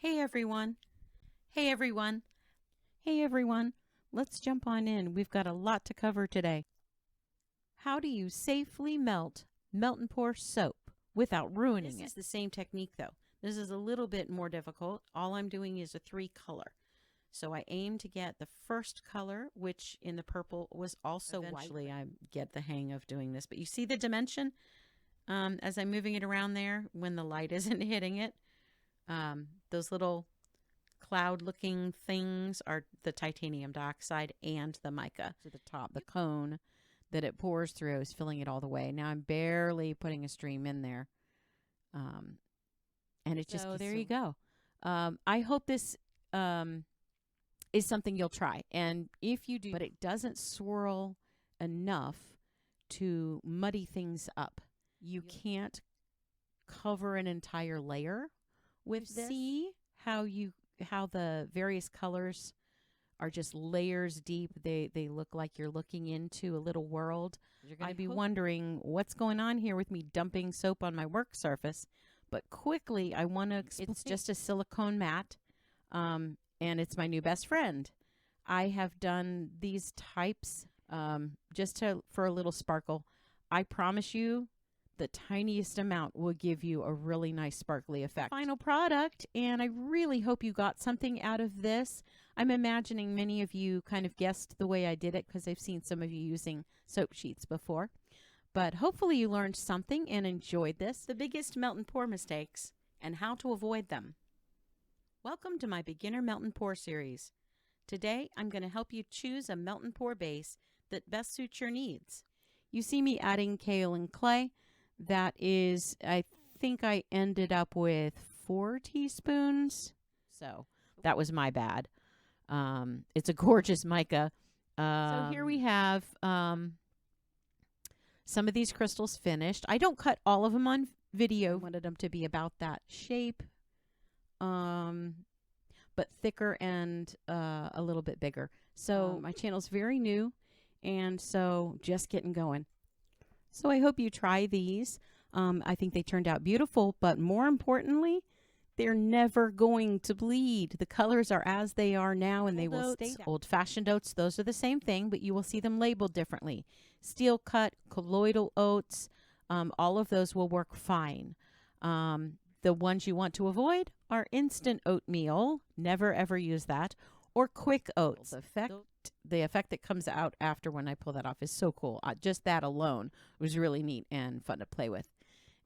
Hey everyone. Hey everyone. Hey everyone. Let's jump on in. We've got a lot to cover today. How do you safely melt and pour soap without ruining it? This is the same technique though. This is a little bit more difficult. All I'm doing is a 3-color. So I aim to get the first color, which in the purple was also eventually white. I get the hang of doing this. But you see the dimension as I'm moving it around there when the light isn't hitting it. Those little cloud-looking things are the titanium dioxide and the mica. To the top, the cone that it pours through is filling it all the way. Now I'm barely putting a stream in there. And it just so there you go. I hope this is something you'll try. And if you do, but it doesn't swirl enough to muddy things up. You can't cover an entire layer with this. See how the various colors are just layers deep. They look like you're looking into a little world. I'd be wondering what's going on here with me dumping soap on my work surface. But quickly, I want to explain. It's just a silicone mat, and it's my new best friend. I have done these types just for a little sparkle. I promise you, the tiniest amount will give you a really nice sparkly effect. Final product, and I really hope you got something out of this. I'm imagining many of you kind of guessed the way I did it because I've seen some of you using soap sheets before. But hopefully you learned something and enjoyed this. The biggest melt and pour mistakes and how to avoid them. Welcome to my beginner melt and pour series. Today I'm going to help you choose a melt and pour base that best suits your needs. You see me adding kale and clay. That is, I think I ended up with 4 teaspoons. So that was my bad. It's a gorgeous mica. So here we have some of these crystals finished. I don't cut all of them on video. I wanted them to be about that shape, but thicker and a little bit bigger. So my channel's very new, and so just getting going. So I hope you try these. I think they turned out beautiful, but more importantly, they're never going to bleed. The colors are as they are now, and they will stay. Old-fashioned oats, those are the same thing, but you will see them labeled differently. Steel cut, colloidal oats, all of those will work fine. The ones you want to avoid are instant oatmeal. Never, ever use that. Or quick oats. The effect that comes out after when I pull that off is so cool. Just that alone was really neat and fun to play with.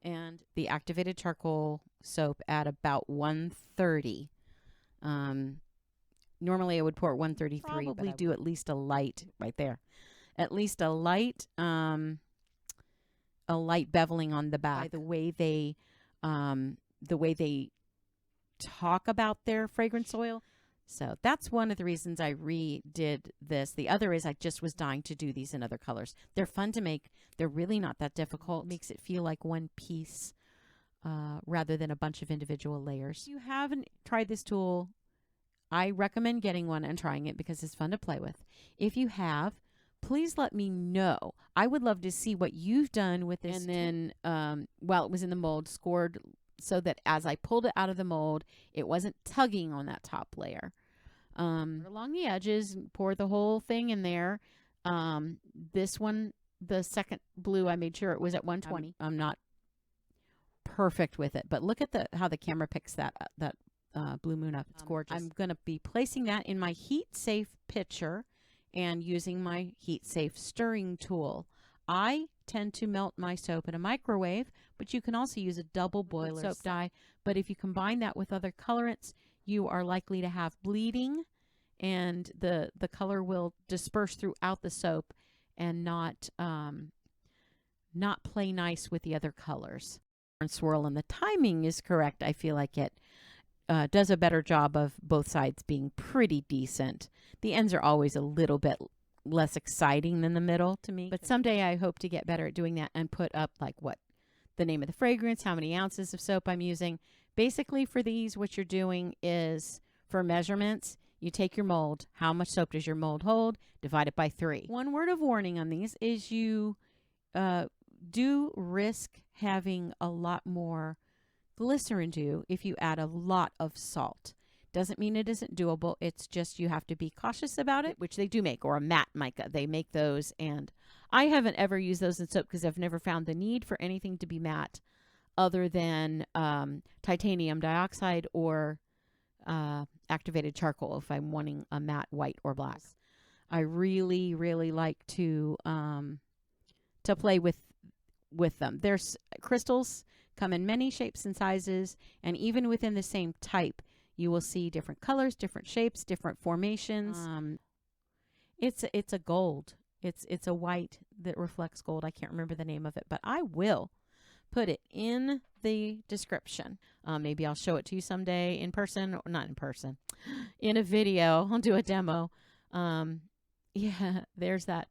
And the activated charcoal soap at about 130. Normally I would pour at 133. Probably do at least a light right there. At least a light beveling on the back. By the way they talk about their fragrance oil. So that's one of the reasons I redid this. The other is I just was dying to do these in other colors. They're fun to make. They're really not that difficult. It makes it feel like one piece rather than a bunch of individual layers. If you haven't tried this tool, I recommend getting one and trying it because it's fun to play with. If you have, please let me know. I would love to see what you've done with this. And then while it was in the mold, scored so that as I pulled it out of the mold, it wasn't tugging on that top layer. Along the edges, pour the whole thing in there. This one, the second blue, I made sure it was at 120. I'm not perfect with it, but look at how the camera picks that blue moon up. It's gorgeous. I'm going to be placing that in my heat-safe pitcher and using my heat-safe stirring tool. I tend to melt my soap in a microwave, but you can also use a double boiler soap dye. But if you combine that with other colorants, you are likely to have bleeding, and the color will disperse throughout the soap and not play nice with the other colors. And swirl, and the timing is correct. I feel like it does a better job of both sides being pretty decent. The ends are always a little bit less exciting than the middle to me, but someday I hope to get better at doing that and put up like what the name of the fragrance, how many ounces of soap I'm using. Basically for these, what you're doing is for measurements, you take your mold. How much soap does your mold hold? Divide it by 3. One word of warning on these is you do risk having a lot more glycerin do if you add a lot of salt. Doesn't mean it isn't doable. It's just you have to be cautious about it, which they do make, or a matte mica. They make those, and I haven't ever used those in soap because I've never found the need for anything to be matte other than titanium dioxide or activated charcoal if I'm wanting a matte white or black. I really, really like to play with them. There's crystals come in many shapes and sizes, and even within the same type, you will see different colors, different shapes, different formations. It's a gold. It's a white that reflects gold. I can't remember the name of it, but I will put it in the description. Maybe I'll show it to you someday in person, or not in person, in a video. I'll do a demo. Yeah, there's that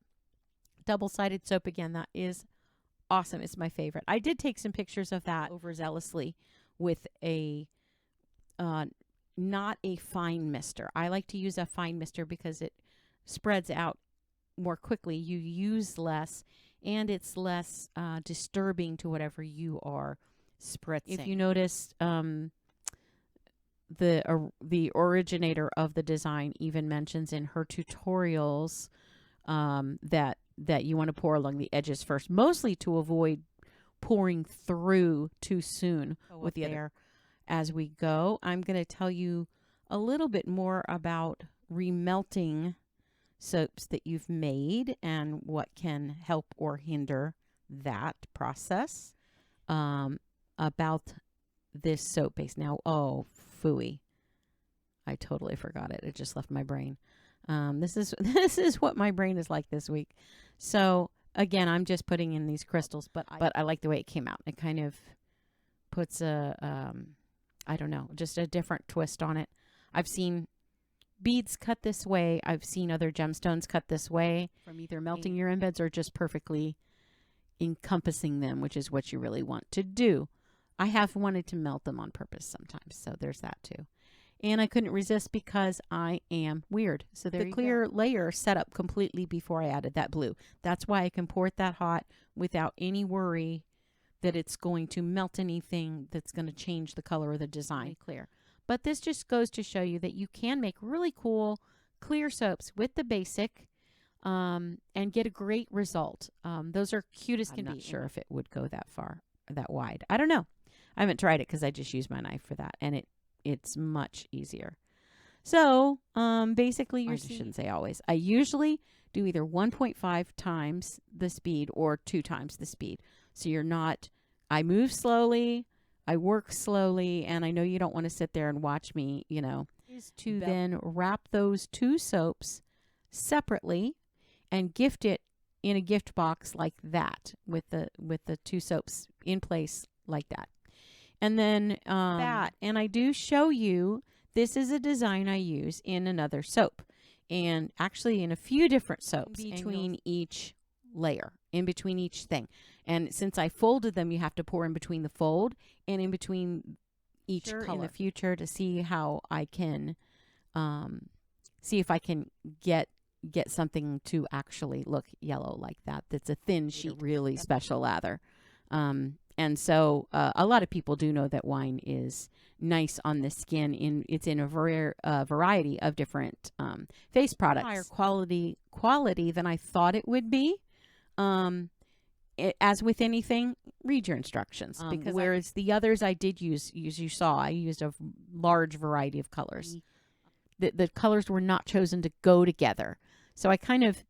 double-sided soap again. That is awesome. It's my favorite. I did take some pictures of that overzealously with a not a fine mister. I like to use a fine mister because it spreads out more quickly. You use less, and it's less disturbing to whatever you are spritzing. If you notice, the originator of the design even mentions in her tutorials that you want to pour along the edges first, mostly to avoid pouring through too soon with the other. As we go, I'm going to tell you a little bit more about remelting soaps that you've made and what can help or hinder that process. About this soap base. Now, oh, phooey. I totally forgot it. It just left my brain. This is what my brain is like this week. So again, I'm just putting in these crystals, but I like the way it came out. It kind of puts a I don't know, just a different twist on it. I've seen beads cut this way. I've seen other gemstones cut this way, from either melting your embeds or just perfectly encompassing them, which is what you really want to do. I have wanted to melt them on purpose sometimes, so there's that too. And I couldn't resist because I am weird. So the clear layer set up completely before I added that blue. That's why I can pour it that hot without any worry that it's going to melt anything that's going to change the color or the design. Clear. But this just goes to show you that you can make really cool clear soaps with the basic and get a great result. Those are cute as can be. I'm not sure if it would go that far, that wide. I don't know. I haven't tried it because I just use my knife for that, and it's much easier. So basically, I shouldn't say always. I usually do either 1.5 times the speed or 2 times the speed. So you're not, I move slowly, I work slowly, and I know you don't want to sit there and watch me, you know, is to then wrap those 2 soaps separately and gift it in a gift box like that with the 2 soaps in place like that. And then and I do show you, this is a design I use in another soap, and actually in a few different soaps in between each layer, in between each thing. And since I folded them, you have to pour in between the fold and in between each color in the future to see how I can see if I can get something to actually look yellow like that. That's a thin sheet, really special lather. And so a lot of people do know that wine is nice on the skin. It's in a variety of different face products. Higher quality than I thought it would be. As with anything, read your instructions. Because whereas the others I did use, you saw, I used a large variety of colors. The colors were not chosen to go together. So I kind of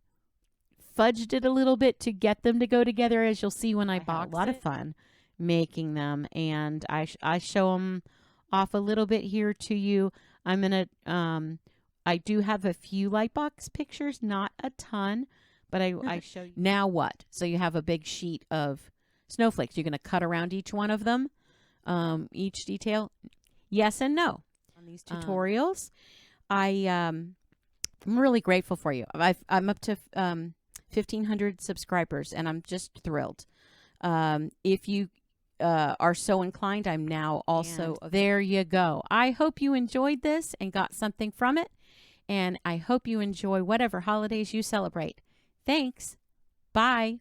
fudged it a little bit to get them to go together, as you'll see when I box it. A lot of fun making them, and I show them off a little bit here to you. I'm gonna I do have a few Lightbox pictures, not a ton, but I show you. Now what? So you have a big sheet of snowflakes. You're gonna cut around each one of them, each detail. Yes and no. On these tutorials, I'm really grateful for you. I'm up to 1,500 subscribers, and I'm just thrilled. If you are so inclined, I'm now also there. You go. I hope you enjoyed this and got something from it, and I hope you enjoy whatever holidays you celebrate. Thanks. Bye.